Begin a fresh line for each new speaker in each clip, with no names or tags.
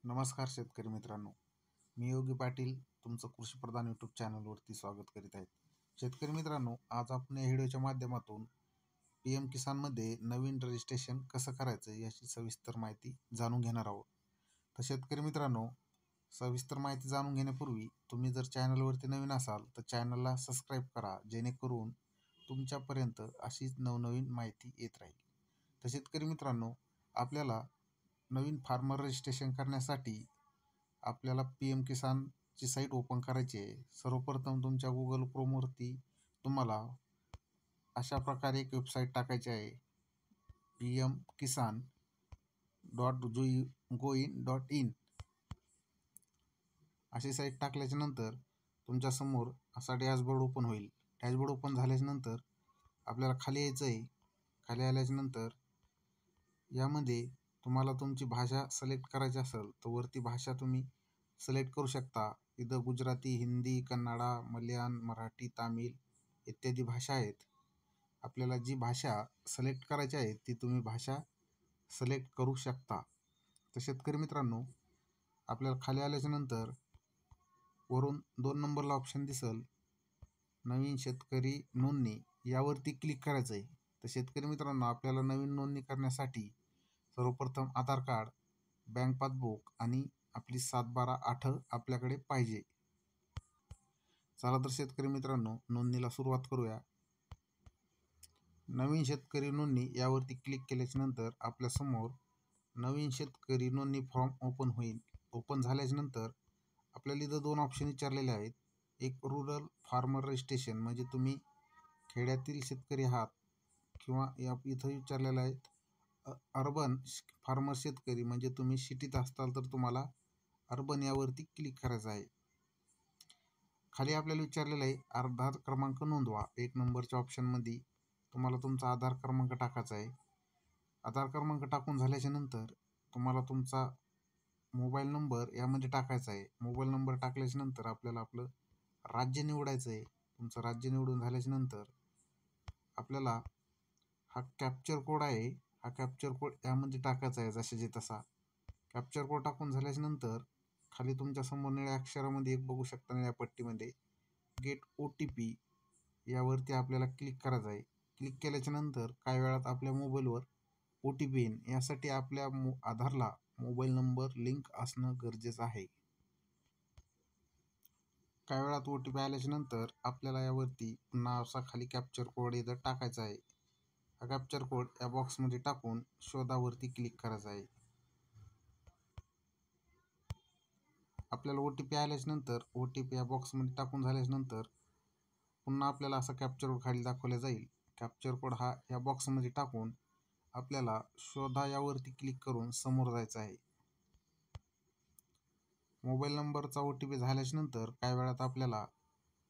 नमस्कार शेतकरी मित्रांनो, मी योगी पाटील तुमचं कृषीप्रधान यूट्यूब चॅनलवरती स्वागत करीत आहे. शेतकरी मित्रांनो, आज आपण या व्हिडिओच्या माध्यमातून PM किसानमध्ये नवीन रजिस्ट्रेशन कसं करायचं याची सविस्तर माहिती जाणून घेणार आहोत. तर शेतकरी मित्रांनो, सविस्तर माहिती जाणून घेण्यापूर्वी तुम्ही जर चॅनलवरती नवीन असाल तर चॅनलला सबस्क्राईब करा, जेणेकरून तुमच्यापर्यंत अशीच नवनवीन माहिती येत राहील. तर शेतकरी मित्रांनो, आपल्याला नवीन फार्मर रजिस्ट्रेशन करण्यासाठी आपल्याला PM किसानची साईट ओपन करायची आहे. सर्वप्रथम तुमच्या गुगल क्रोमवरती तुम्हाला अशा प्रकारे एक वेबसाईट टाकायची आहे, pmkisan.goin.in. अशी साईट टाकल्याच्या नंतर तुमच्यासमोर असा डॅशबोर्ड ओपन होईल. डॅशबोर्ड ओपन झाल्याच्या नंतर आपल्याला खाली यायचं आहे. खाली आल्याच्या नंतर यामध्ये तुम्हाला तुमची भाषा सिलेक्ट करायची असेल तर वरती भाषा तुम्ही सिलेक्ट करू शकता. इथं गुजराती, हिंदी, कन्नडा, मल्याळम, मराठी, तामिळ इत्यादी भाषा आहेत. आपल्याला जी भाषा सिलेक्ट करायची आहे ती तुम्ही भाषा सिलेक्ट करू शकता. तर शेतकरी मित्रांनो, आपल्याला खाली आल्याच्या नंतर वरून 2 नंबरला ऑप्शन दिसेल, नवीन शेतकरी नोंदणी, यावरती क्लिक करायचं आहे. तर शेतकरी मित्रांनो, आपल्याला नवीन नोंदणी करण्यासाठी सर्वप्रथम आधार कार्ड, बँक पासबुक आणि आपली 7/12/8 आपल्याकडे पाहिजे. चला तर शेतकरी मित्रांनो, नोंदणीला सुरुवात करूया. नवीन शेतकरी नोंदणी यावरती क्लिक केल्याच्या नंतर आपल्यासमोर नवीन शेतकरी नोंदणी फॉर्म ओपन होईल. ओपन झाल्याच्या नंतर आपल्याला इथं 2 ऑप्शन विचारलेले आहेत. एक रुरल फार्मर रजिस्ट्रेशन, म्हणजे तुम्ही खेड्यातील शेतकरी आहात, किंवा इथं विचारलेलं आहे अर्बन फार्मर शेतकरी, म्हणजे तुम्ही सिटीत असताल तर तुम्हाला अर्बन यावरती क्लिक करायचं आहे. खाली आपल्याला विचारलेलं आहे आधार क्रमांक नोंदवा. 1 नंबरच्या ऑप्शनमध्ये तुम्हाला तुमचा आधार क्रमांक टाकायचा आहे. आधार क्रमांक टाकून झाल्याच्या नंतर तुम्हाला तुमचा मोबाईल नंबर यामध्ये टाकायचा आहे. मोबाईल नंबर टाकल्याच्या नंतर आपल्याला आपलं राज्य निवडायचं आहे. तुमचं राज्य निवडून झाल्याच्या नंतर आपल्याला हा कॅप्चर कोड आहे, हा कॅप्चर कोड यामध्ये टाकायचा आहे जशाचे तसा. कॅप्चर कोड टाकून झाल्याच्या नंतर खाली तुमच्यासमोर निळ्या अक्षरामध्ये एक बघू शकता, निळ्या पट्टीमध्ये गेट OTP यावरती आपल्याला क्लिक करायचं आहे. क्लिक केल्याच्या नंतर काही वेळात आपल्या मोबाईलवर OTP येईल. यासाठी आपल्या आधारला मोबाईल नंबर लिंक असणं गरजेचं आहे. काही वेळात OTP आल्याच्या नंतर आपल्याला यावरती पुन्हा असा खाली कॅप्चर कोड इथं टाकायचा आहे. हा कॅप्चर कोड या बॉक्समध्ये टाकून शोधावरती क्लिक करायचा आहे. आपल्याला OTP आल्याच्या नंतर OTP या बॉक्समध्ये टाकून झाल्याच्या नंतर पुन्हा आपल्याला असा कॅप्चर कोड खाली दाखवला जाईल. कॅप्चर कोड हा या बॉक्समध्ये टाकून आपल्याला शोधा यावरती क्लिक करून समोर जायचं आहे. मोबाईल नंबरचा OTP झाल्याच्या नंतर काही वेळात आपल्याला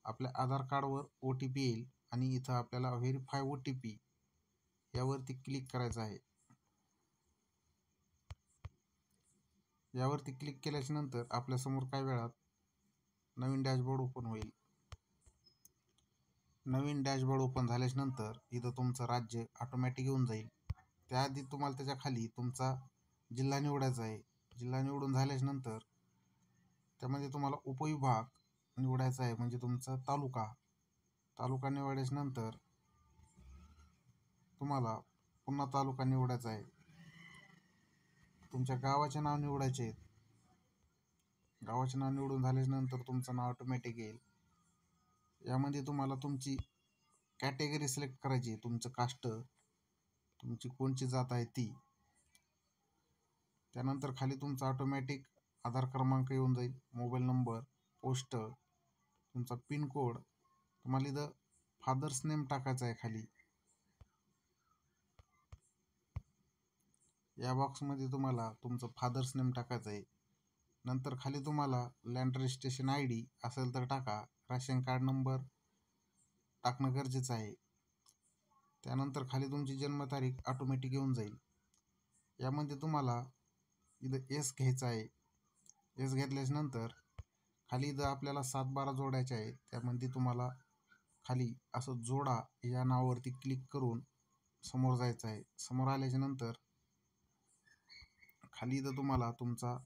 आपल्या आधार कार्डवर OTP येईल आणि इथं आपल्याला व्हेरीफाय OTP यावरती क्लिक करायचं आहे. यावरती क्लिक केल्याच्या नंतर आपल्यासमोर काही वेळात नवीन डॅशबोर्ड ओपन होईल. नवीन डॅशबोर्ड ओपन झाल्याच्या नंतर इथं तुमचं राज्य ऑटोमॅटिक येऊन जाईल. त्याआधी तुम्हाला त्याच्या खाली तुमचा जिल्हा निवडायचा आहे. जिल्हा निवडून झाल्याच्या नंतर त्यामध्ये तुम्हाला उपविभाग निवडायचा आहे, म्हणजे तुमचा तालुका. तालुका निवडल्याच्या नंतर तुम्हाला पुन्हा तालुका निवडायचा आहे. तुमच्या गावाचे नाव निवडायचे आहे. गावाचे नाव निवडून झाल्याच्या नंतर तुमचं नाव ऑटोमॅटिक येईल. यामध्ये तुम्हाला तुमची कॅटेगरी सिलेक्ट करायची आहे, तुमचं कास्ट, तुमची कोणची जात आहे ती. त्यानंतर खाली तुमचा ऑटोमॅटिक आधार क्रमांक येऊन जाईल, मोबाईल नंबर, पोस्ट, तुमचा पिनकोड. तुम्हाला इथं फादर्स नेम टाकायचा आहे खाली. या बॉक्समध्ये तुम्हाला तुमचं फादर्स नेम टाकायचं आहे. नंतर खाली तुम्हाला लँड रजिस्ट्रेशन ID असेल तर टाका. राशन कार्ड नंबर टाकणं गरजेचं आहे. त्यानंतर खाली तुमची जन्मतारीख ऑटोमॅटिक येऊन जाईल. यामध्ये तुम्हाला इथं S घ्यायचा आहे. S घेतल्याच्या नंतर खाली इथं आपल्याला 7/12 जोडायचे आहे. त्यामध्ये तुम्हाला खाली असं जोडा या नावावरती क्लिक करून समोर जायचं आहे. समोर आल्याच्या नंतर खाली इथं तुम्हाला तुमचा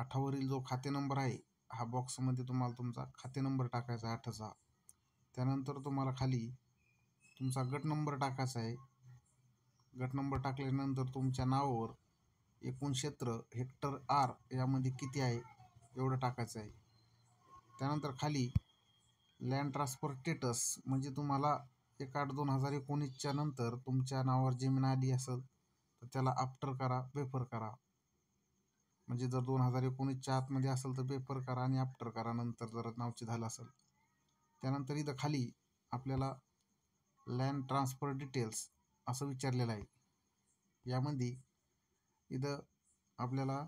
8वरील जो खाते नंबर आहे, हा बॉक्समध्ये तुम्हाला तुमचा खाते नंबर टाकायचा आहे 8चा. त्यानंतर तुम्हाला खाली तुमचा गट नंबर टाकायचा आहे. गट नंबर टाकल्यानंतर तुमच्या नावावर एकूण क्षेत्र हेक्टर आर यामध्ये किती आहे एवढं टाकायचं आहे. त्यानंतर खाली लँड ट्रान्सफर स्टेटस म्हणजे तुम्हाला 1/8/2019च्या नंतर तुमच्या नावावर जमीन आली असेल तर त्याला आफ्टर करा, बेफर करा. म्हणजे जर 2019च्या आतमध्ये असेल तर बेफर करा आणि आफ्टर करा नंतर जर नावची झालं असेल. त्यानंतर इथं खाली आपल्याला लँड ट्रान्सफर डिटेल्स असं विचारलेलं आहे. यामध्ये इथं आपल्याला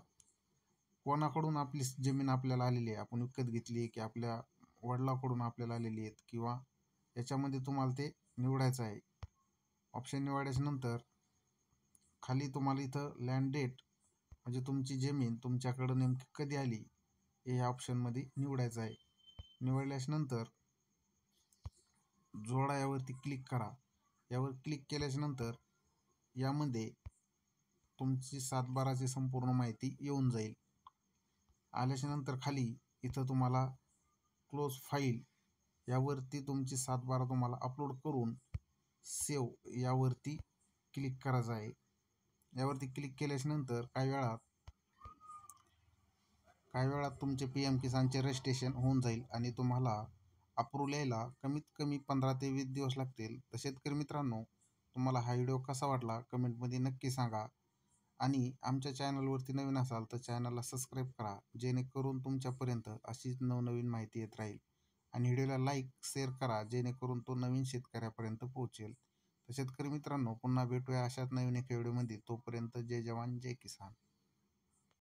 कोणाकडून आपली जमीन आपल्याला आलेली आहे, आपण विकत घेतली आहे की आपल्या वडिलाकडून आपल्याला आलेली आहेत, किंवा याच्यामध्ये तुम्हाला ते निवडायचं आहे. ऑप्शन निवडायच्या नंतर खाली तुम्हाला इथं लँड डेट म्हणजे तुमची जमीन तुमच्याकडं नेमकी कधी आली हे ह्या ऑप्शनमध्ये निवडायचं आहे. निवडल्याच्या नंतर जोडा यावरती क्लिक करा. यावर क्लिक केल्याच्या नंतर यामध्ये तुमची 7/12ची संपूर्ण माहिती येऊन जाईल. आल्याच्या नंतर खाली इथं तुम्हाला क्लोज फाईल यावरती तुमची 7/12 तुम्हाला अपलोड करून सेव्ह यावरती क्लिक करायचं आहे. यावरती क्लिक केल्याच्या नंतर काही वेळात तुमचे PM किसानचे रजिस्ट्रेशन होऊन जाईल आणि तुम्हाला अप्रूव्हल यायला कमीत कमी 15 ते 20 दिवस लागतील. तर शेतकरी मित्रांनो, तुम्हाला हा व्हिडिओ कसा वाटला कमेंटमध्ये नक्की सांगा. आणि आमच्या चॅनलवरती नवीन असाल तर चॅनलला सबस्क्राईब करा, जेणेकरून तुमच्यापर्यंत अशीच नवनवीन माहिती येत राहील. आणि व्हिडिओला लाईक शेअर करा, जेणेकरून तो नवीन शेतकऱ्यापर्यंत पोहोचेल. तर शेतकरी मित्रांनो, पुन्हा भेटूया अशाच नवीन एका व्हिडिओमध्ये. तोपर्यंत जय जवान जय किसान.